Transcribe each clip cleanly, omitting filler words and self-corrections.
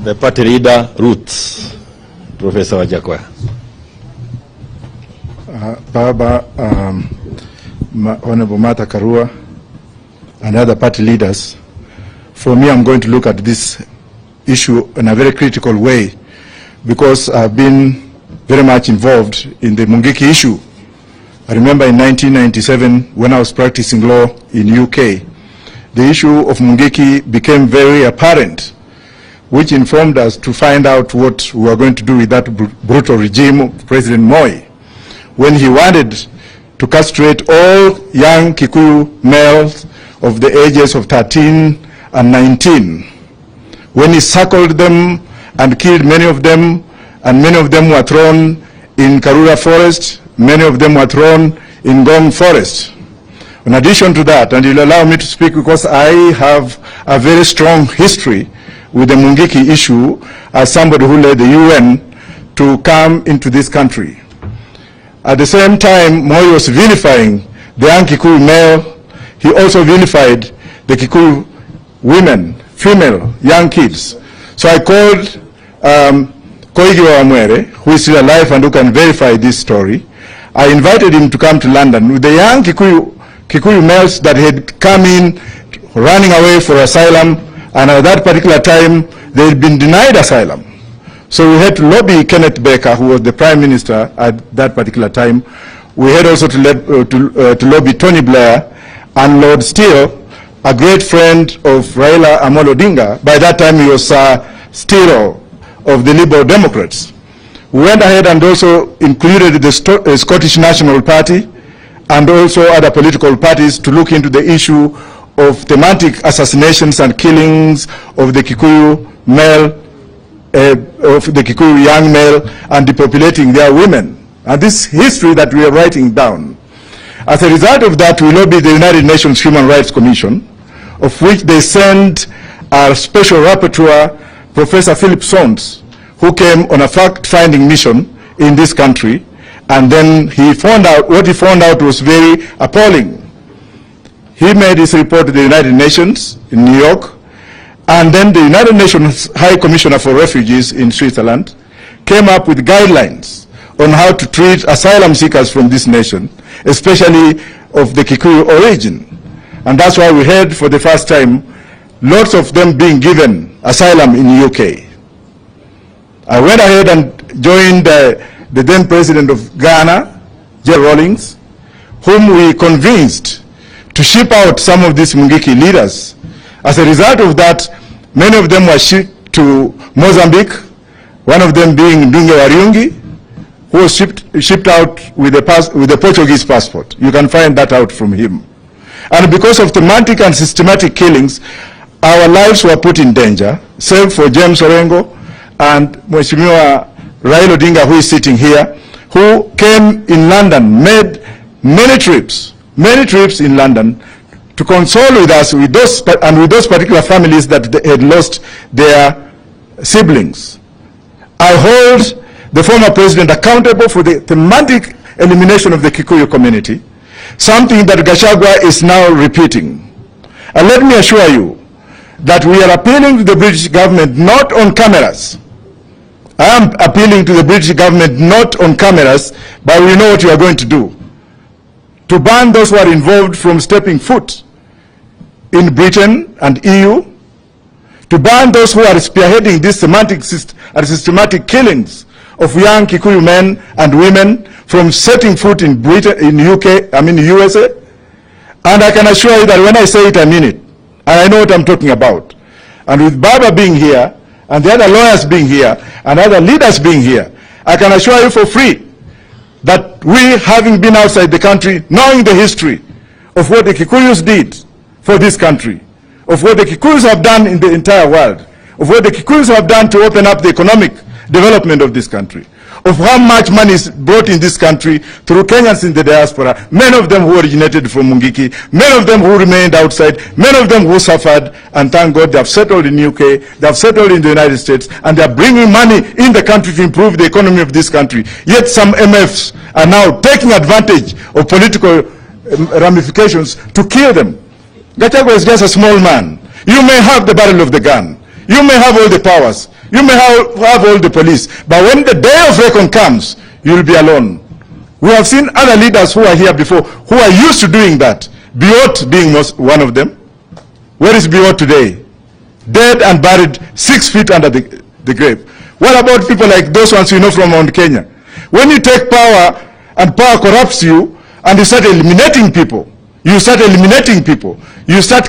The party leader, Roots, Professor Wajackoya. Baba, Honorable Martha Karua, and other party leaders, for me, I'm going to look at this issue in a very critical way because I've been very much involved in the Mugiki issue. I remember in 1997 when I was practicing law in UK, the issue of Mugiki became very apparent, which informed us to find out what we were going to do with that brutal regime of President Moi, when he wanted to castrate all young Kikuyu males of the ages of 13 and 19. When he circled them and killed many of them, and many of them were thrown in Karura Forest, many of them were thrown in Ngong Forest. In addition to that, and you'll allow me to speak because I have a very strong history with the Mugiki issue as somebody who led the UN to come into this country. At the same time, Moi was vilifying the young Kikuyu male. He also vilified the Kikuyu women, female, young kids. So I called Koigi Wamwere, who is still alive and who can verify this story. I invited him to come to London with the young Kikuyu males that had come in running away for asylum, and at that particular time, they had been denied asylum. So we had to lobby Kenneth Baker, who was the Prime Minister at that particular time. We had also to lobby Tony Blair and Lord Steele, a great friend of Raila Amolo Odinga. By that time, he was Steele of the Liberal Democrats. We went ahead and also included the Scottish National Party and also other political parties to look into the issue of thematic assassinations and killings of the Kikuyu male, of the Kikuyu young male, and depopulating their women. And this history that we are writing down. As a result of that, we lobbied the United Nations Human Rights Commission, of which they sent our special rapporteur, Professor Philip Sons, who came on a fact-finding mission in this country, and then he found out, what he found out was very appalling. He made his report to the United Nations in New York, and then the United Nations High Commissioner for Refugees in Switzerland came up with guidelines on how to treat asylum seekers from this nation, especially of the Kikuyu origin. And that's why we heard for the first time lots of them being given asylum in the UK. I went ahead and joined the then president of Ghana, Jerry Rawlings, whom we convinced to ship out some of these Mugiki leaders. As a result of that, many of them were shipped to Mozambique, one of them being Ndunge Wariungi, who was shipped out with a Portuguese passport. You can find that out from him. And because of thematic and systematic killings, our lives were put in danger, save for James Orengo and Mheshimiwa Raila Odinga, who is sitting here, who came in London, made many trips in London to console with us, with those particular families that had lost their siblings. I hold the former president accountable for the thematic elimination of the Kikuyu community, something that Gachagua is now repeating. And let me assure you that we are appealing to the British government not on cameras. I am appealing to the British government not on cameras, but we know what you are going to do. To ban those who are involved from stepping foot in Britain and EU, to ban those who are spearheading these systematic killings of young Kikuyu men and women from setting foot in Britain, in USA. And I can assure you that when I say it, I mean it. And I know what I'm talking about. And with Baba being here, and the other lawyers being here, and other leaders being here, I can assure you for free that we, having been outside the country, knowing the history of what the Kikuyus did for this country, of what the Kikuyus have done in the entire world, of what the Kikuyus have done to open up the economic development of this country, of how much money is brought in this country through Kenyans in the diaspora, many of them who originated from Mugiki, many of them who remained outside, many of them who suffered, and thank God they have settled in UK, they have settled in the United States, and they are bringing money in the country to improve the economy of this country. Yet some MFs are now taking advantage of political ramifications to kill them. Gachagua is just a small man. You may have the barrel of the gun. You may have all the powers. You may have all the police, but when the day of reckoning comes, you'll be alone. We have seen other leaders who are here before, who are used to doing that. Biot being one of them. Where is Biot today? Dead and buried 6 feet under the grave. What about people like those ones you know from Mount Kenya? When you take power and power corrupts you, and you start eliminating people, you start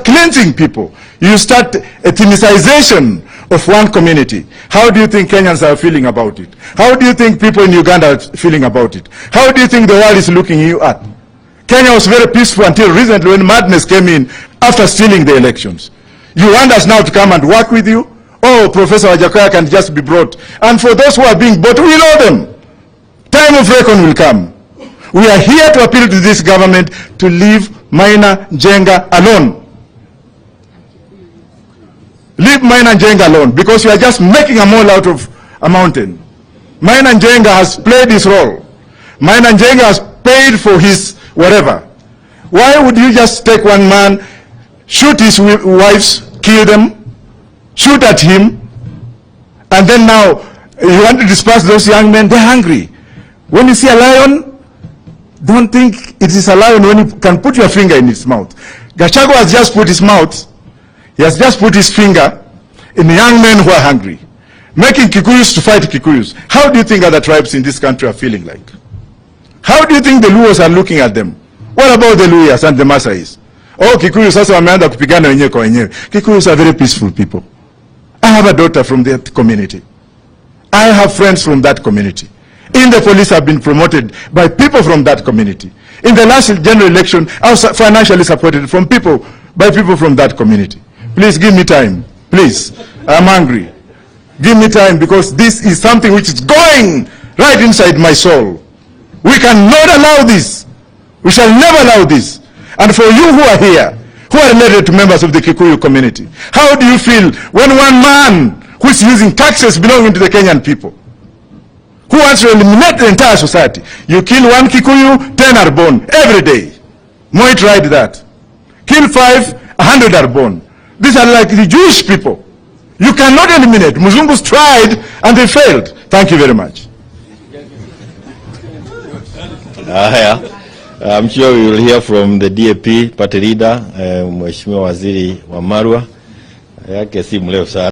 cleansing people, you start ethnicization of one community. How do you think Kenyans are feeling about it? How do you think people in Uganda are feeling about it? How do you think the world is looking you at? Kenya was very peaceful until recently when madness came in after stealing the elections. You want us now to come and work with you? Oh, Professor Wajackoya can just be brought. And for those who are being brought, we know them. Time of reckoning will come. We are here to appeal to this government to leave Maina, Njenga alone. Leave Maina, Njenga alone, because you are just making a mole out of a mountain. Maina, Njenga has played his role. Maina, Njenga has paid for his whatever. Why would you just take one man, shoot his wives, kill them, shoot at him, and then now you want to disperse those young men? They're hungry. When you see a lion, don't think it is a lion when you can put your finger in its mouth. Gachagua has just put his mouth, he has just put his finger in the young men who are hungry, making Kikuyus to fight Kikuyus. How do you think other tribes in this country are feeling like? How do you think the Luos are looking at them? What about the Luyas and the Masais? Oh, Kikuyus sasa wameanza kupigana wenyewe kwa wenyewe. Kikuyus are very peaceful people. I have a daughter from that community. I have friends from that community. In the police have been promoted by people from that community. In the last general election, I was financially supported by people from that community. Please give me time. Please. I'm hungry. Give me time, because this is something which is going right inside my soul. We cannot allow this. We shall never allow this. And for you who are here, who are related to members of the Kikuyu community, how do you feel when one man who is using taxes belonging to the Kenyan people, who wants to eliminate the entire society, you kill one Kikuyu, 10 are born every day. Moi tried that. Kill 5, 100 are born. These are like the Jewish people. You cannot eliminate. Muzungus tried and they failed. Thank you very much. I'm sure we will hear from the DAP party leader, Mheshimiwa Waziri wa Marwa. Yake si mleo sana.